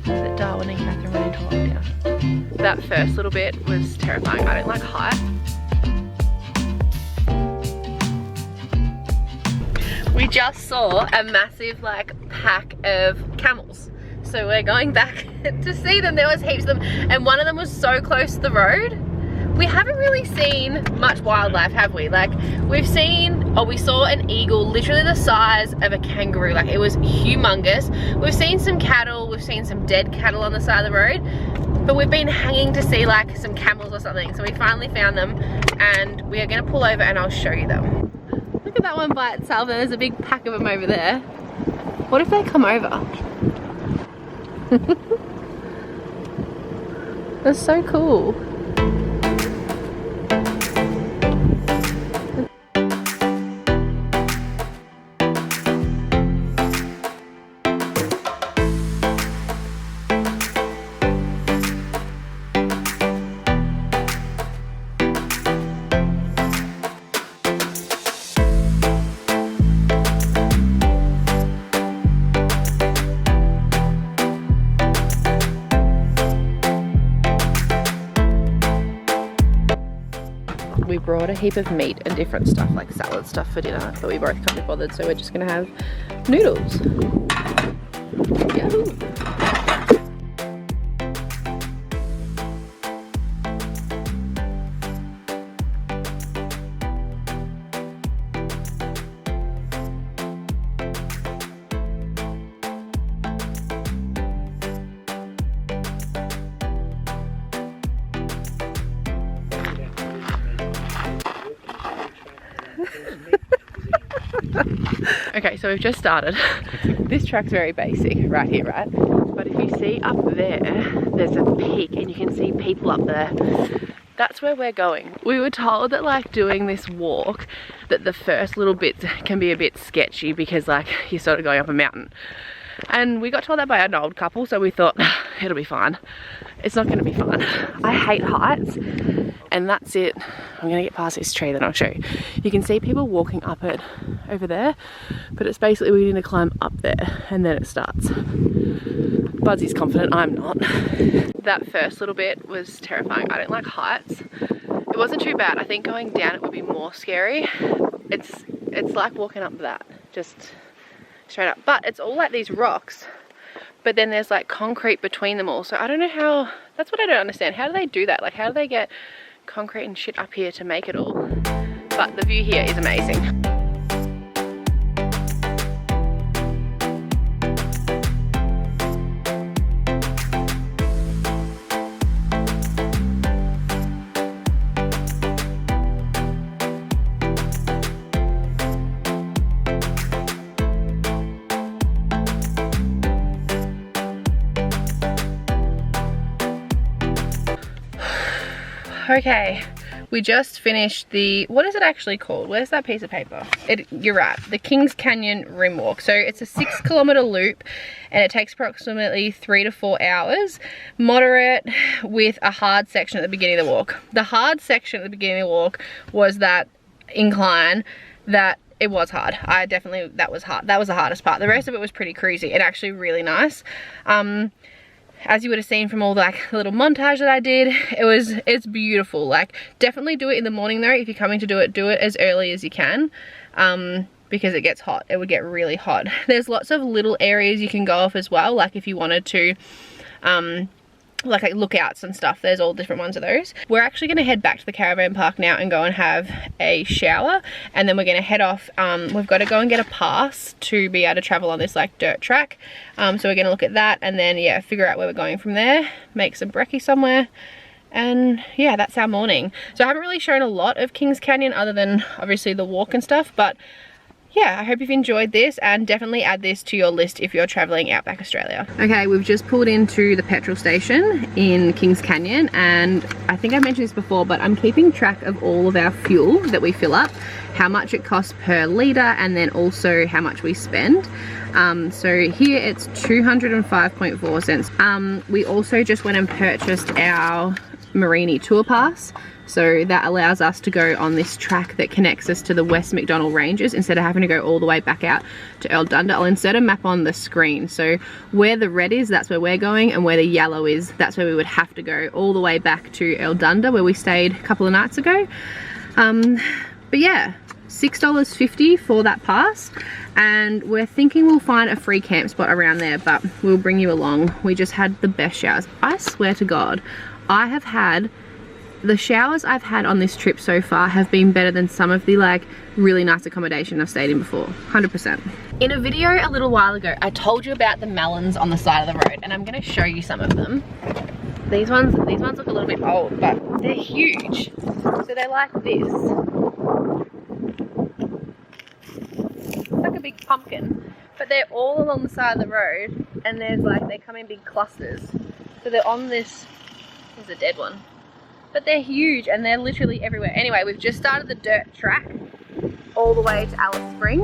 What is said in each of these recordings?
That Darwin and Catherine went into lockdown. That first little bit was terrifying. I don't like height. We just saw a massive like pack of camels. So we're going back to see them. There was heaps of them and one of them was so close to the road. We haven't really seen much wildlife, have we? Like we've seen, we saw an eagle literally the size of a kangaroo. Like it was humongous. We've seen some cattle, we've seen some dead cattle on the side of the road, but we've been hanging to see like some camels or something. So we finally found them and we are gonna pull over and I'll show you them. Look at that one by itself and there's a big pack of them over there. What if they come over? That's so cool. We brought a heap of meat and different stuff like salad stuff for dinner, but we both can't be bothered, so we're just gonna have noodles. Yahoo! Okay, so we've just started. This track's very basic right here, right? But if you see up there, there's a peak and you can see people up there. That's where we're going. We were told that like doing this walk, that the first little bits can be a bit sketchy because like you're sort of going up a mountain. And we got told that by an old couple, so we thought it'll be fine. It's not gonna be fun. I hate heights, and that's it. I'm gonna get past this tree, then I'll show you. You can see people walking up it over there, but it's basically we need to climb up there and then it starts. Buzzy's confident, I'm not. That first little bit was terrifying. I don't like heights. It wasn't too bad. I think going down it would be more scary. It's like walking up that, just straight up. But it's all like these rocks, but then there's like concrete between them all. So I don't know how, that's what I don't understand. How do they do that? Like how do they get concrete and shit up here to make it all? But the view here is amazing. Okay, we just finished the, what is it actually called? Where's that piece of paper? You're right, the Kings Canyon Rim Walk. So it's a 6-kilometer loop and it takes approximately 3 to 4 hours. Moderate with a hard section at the beginning of the walk. The hard section at the beginning of the walk was that incline that it was hard. That was hard. That was the hardest part. The rest of it was pretty cruisy and actually really nice. As you would have seen from all the like little montage that I did, it's beautiful. Like definitely do it in the morning though. If you're coming to do it as early as you can, because it gets hot. It would get really hot. There's lots of little areas you can go off as well, like if you wanted to like lookouts and stuff. There's all different ones of those. We're actually going to head back to the caravan park now and go and have a shower, and then we're going to head off. We've got to go and get a pass to be able to travel on this like dirt track, so we're going to look at that and then yeah, figure out where we're going from there, make some brekkie somewhere, and yeah, that's our morning. So I haven't really shown a lot of Kings Canyon other than obviously the walk and stuff, but yeah, I hope you've enjoyed this, and definitely add this to your list if you're traveling outback Australia. Okay, we've just pulled into the petrol station in Kings Canyon, and I think I mentioned this before, but I'm keeping track of all of our fuel that we fill up, how much it costs per litre, and then also how much we spend. So here it's 205.4 cents. We also just went and purchased our Mereenie tour pass. So that allows us to go on this track that connects us to the West Macdonnell Ranges instead of having to go all the way back out to Eldunda. I'll insert a map on the screen. So where the red is, that's where we're going, and where the yellow is, that's where we would have to go all the way back to Eldunda, where we stayed a couple of nights ago. But yeah, $6.50 for that pass, and we're thinking we'll find a free camp spot around there, but we'll bring you along. We just had the best showers. I swear to God, the showers I've had on this trip so far have been better than some of the like really nice accommodation I've stayed in before, 100%. In a video a little while ago, I told you about the melons on the side of the road, and I'm gonna show you some of them. These ones look a little bit old, but they're huge. So they're like this. It's like a big pumpkin, but they're all along the side of the road, and they come in big clusters. So they're on this, there's a dead one. But they're huge and they're literally everywhere. Anyway, we've just started the dirt track all the way to Alice Spring.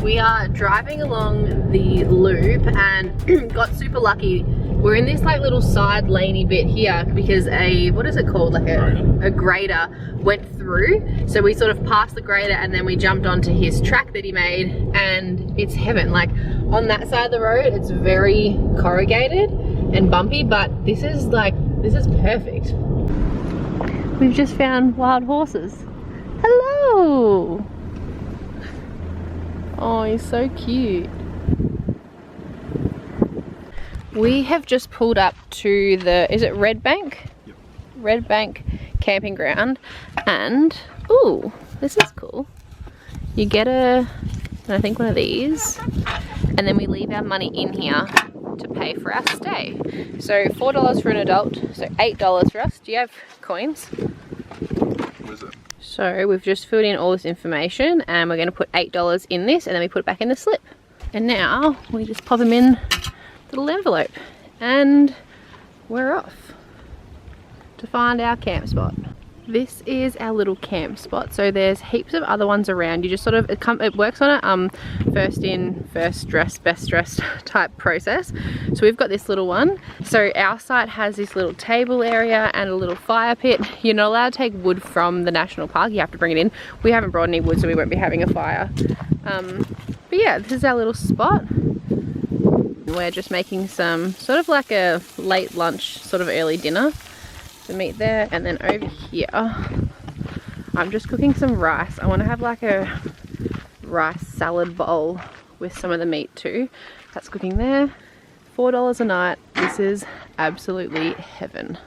We are driving along the loop and got super lucky. We're in this like little side laney bit here because what is it called? Like a grader went through. So we sort of passed the grader and then we jumped onto his track that he made, and it's heaven. Like on that side of the road, it's very corrugated and bumpy, but this is perfect. We've just found wild horses. Hello! Oh, he's so cute. We have just pulled up to is it Redbank? Yep. Redbank camping ground, and ooh, this is cool. You get I think one of these, and then we leave our money in here to pay for our stay. So $4 for an adult, so $8 for us. Do you have coins? What is it? So we've just filled in all this information, and we're going to put $8 in this, and then we put it back in the slip. And now we just pop them in the little envelope, and we're off to find our camp spot. This is our little camp spot. So there's heaps of other ones around. You just sort of, it works on a first in, first dressed, best dressed type process. So we've got this little one. So our site has this little table area and a little fire pit. You're not allowed to take wood from the national park. You have to bring it in. We haven't brought any wood, so we won't be having a fire. But yeah, this is our little spot. We're just making some sort of like a late lunch, sort of early dinner. The meat there, and then over here I'm just cooking some rice. I want to have like a rice salad bowl with some of the meat too. That's cooking there. $4 a night. This is absolutely heaven.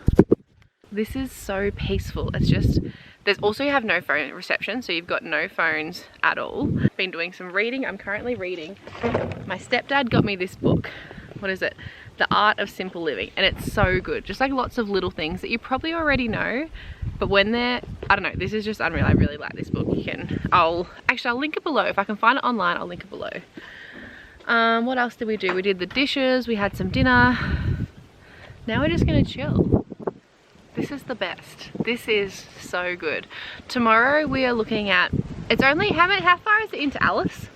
This is so peaceful. It's just, there's also, you have no phone reception, so you've got no phones at all. Been doing some reading. I'm currently reading. My stepdad got me this book. What is it? The Art of Simple Living, and it's so good. Just like lots of little things that you probably already know, but when they're, I don't know, this is just unreal. I really like this book. I'll link it below. If I can find it online, I'll link it below. What else did we do? We did the dishes, we had some dinner. Now we're just gonna chill. This is the best. This is so good. Tomorrow we are looking at, it's only, how far is it into Alice?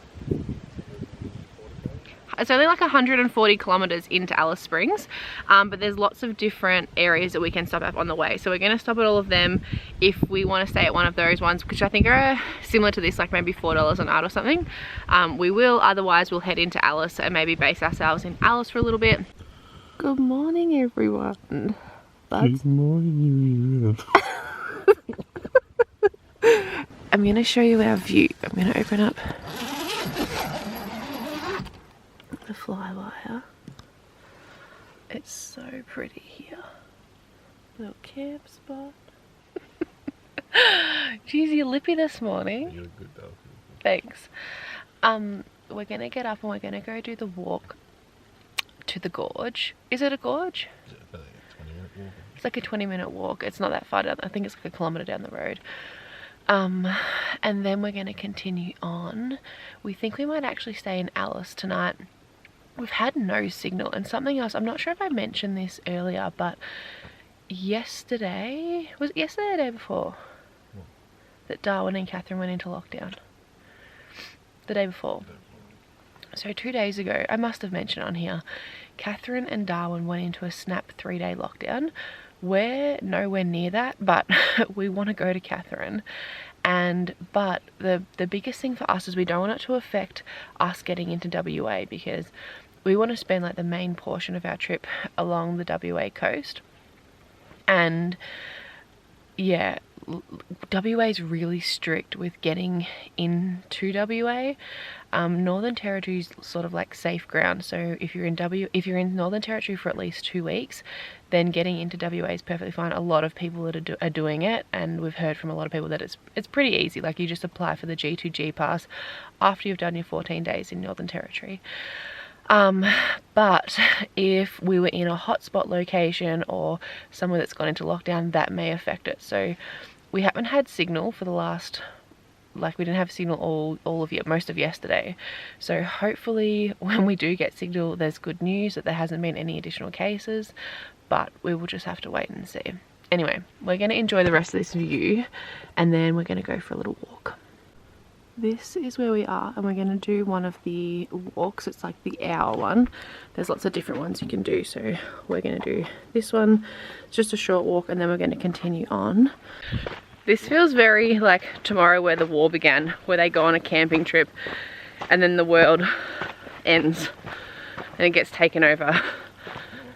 It's only like 140 kilometers into Alice Springs, but there's lots of different areas that we can stop at on the way. So we're going to stop at all of them if we want to stay at one of those ones, which I think are similar to this, like maybe $4 a night or something. We will, otherwise we'll head into Alice and maybe base ourselves in Alice for a little bit. Good morning, everyone. Good morning, everyone. I'm going to show you our view. I'm going to open up the fly wire. It's so pretty here. Little camp spot. Geez, you're lippy this morning. You're good dog. Thanks. We're gonna get up and we're gonna go do the walk to the gorge. Is it a gorge? Is it like a 20-minute walk? It's like a 20-minute walk. It's not that far down. I think it's like a kilometre down the road. And then we're gonna continue on. We think we might actually stay in Alice tonight. We've had no signal, and something else, I'm not sure if I mentioned this earlier, but yesterday, was it yesterday or the day before? What? That Darwin and Catherine went into lockdown? The day before. So 2 days ago, I must have mentioned on here, Catherine and Darwin went into a snap 3-day lockdown. We're nowhere near that, but we want to go to Catherine. But the biggest thing for us is we don't want it to affect us getting into WA, because we want to spend like the main portion of our trip along the WA coast. And yeah, WA is really strict with getting into WA. Northern Territory is sort of like safe ground, so if you're in Northern Territory for at least 2 weeks, then getting into WA is perfectly fine. A lot of people that are doing it, and we've heard from a lot of people that it's pretty easy. Like, you just apply for the G2G pass after you've done your 14 days in Northern Territory. But if we were in a hotspot location or somewhere that's gone into lockdown, that may affect it. So we haven't had signal for the last, like, we didn't have signal most of yesterday. So hopefully when we do get signal, there's good news that there hasn't been any additional cases, but we will just have to wait and see. Anyway, we're going to enjoy the rest of this view, and then we're going to go for a little walk. This is where we are, and we're going to do one of the walks. It's like the hour one. There's lots of different ones you can do, so we're going to do this one. It's just a short walk, and then we're going to continue on. This feels very like Tomorrow Where the War Began, where they go on a camping trip and then the world ends and it gets taken over.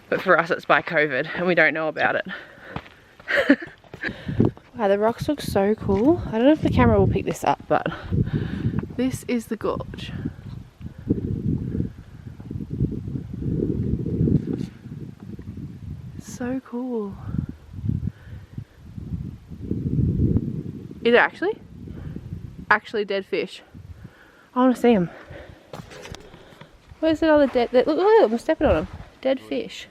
But for us it's by COVID and we don't know about it. Wow, the rocks look so cool. I don't know if the camera will pick this up, but this is the gorge. So cool. Is it actually dead fish? I want to see them. Where's the other dead? Look, I'm stepping on them. Dead fish.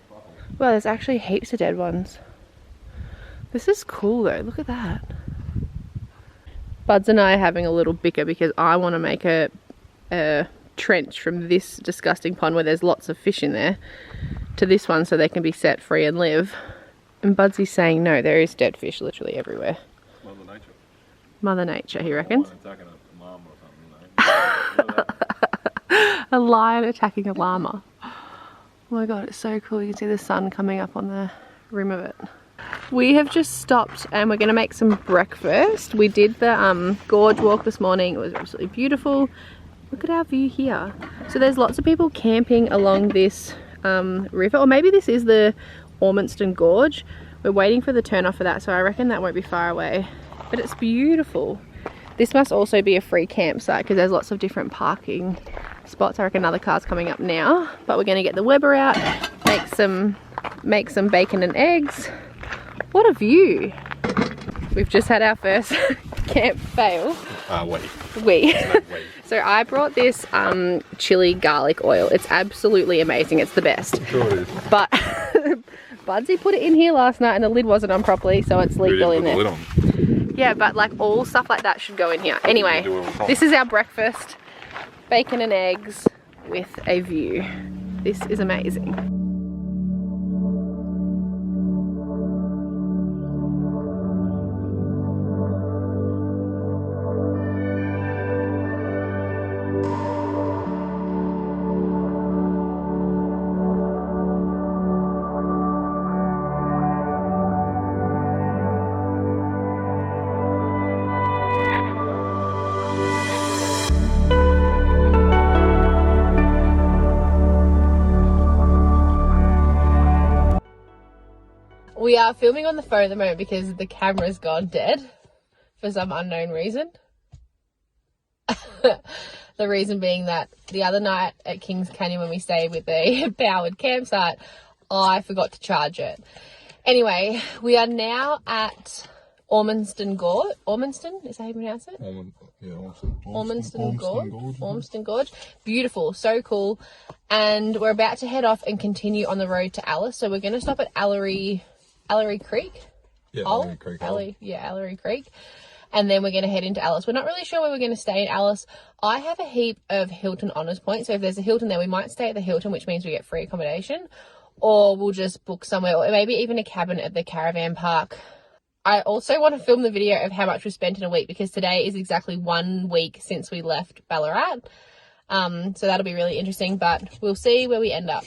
Wow, there's actually heaps of dead ones. This is cool though. Look at that. Buds and I are having a little bicker because I want to make a trench from this disgusting pond where there's lots of fish in there to this one so they can be set free and live. And Budsy's saying no, there is dead fish literally everywhere. Mother Nature. Mother Nature, he reckons. Attacking a llama or something. A lion attacking a llama. Oh my god, it's so cool. You can see the sun coming up on the rim of it. We have just stopped and we're going to make some breakfast. We did the gorge walk this morning. It was absolutely beautiful. Look at our view here. So there's lots of people camping along this river, or maybe this is the Ormiston Gorge. We're waiting for the turn off for that, so I reckon that won't be far away. But it's beautiful. This must also be a free campsite because there's lots of different parking spots. I reckon another car's coming up now. But we're going to get the Weber out, make some bacon and eggs. What a view. We've just had our first camp fail. We. So I brought this chili garlic oil. It's absolutely amazing. It's the best. Sure it is. But Budsy put it in here last night and the lid wasn't on properly, so it's leaked all in there. Yeah, but like all stuff like that should go in here. Anyway, this is our breakfast. Bacon and eggs with a view. This is amazing. We are filming on the phone at the moment because the camera's gone dead for some unknown reason. The reason being that the other night at Kings Canyon when we stayed with the powered campsite, I forgot to charge it. Anyway, we are now at Ormiston Gorge. Ormiston, is that how you pronounce it? Ormiston Gorge. Beautiful, so cool. And we're about to head off and continue on the road to Alice. So we're going to stop at Ellery Creek. Yeah, Ellery Creek. Ellery Creek. And then we're going to head into Alice. We're not really sure where we're going to stay in Alice. I have a heap of Hilton honours points. So if there's a Hilton there, we might stay at the Hilton, which means we get free accommodation. Or we'll just book somewhere, or maybe even a cabin at the caravan park. I also want to film the video of how much we spent in a week because today is exactly 1 week since we left Ballarat. So that'll be really interesting, but we'll see where we end up.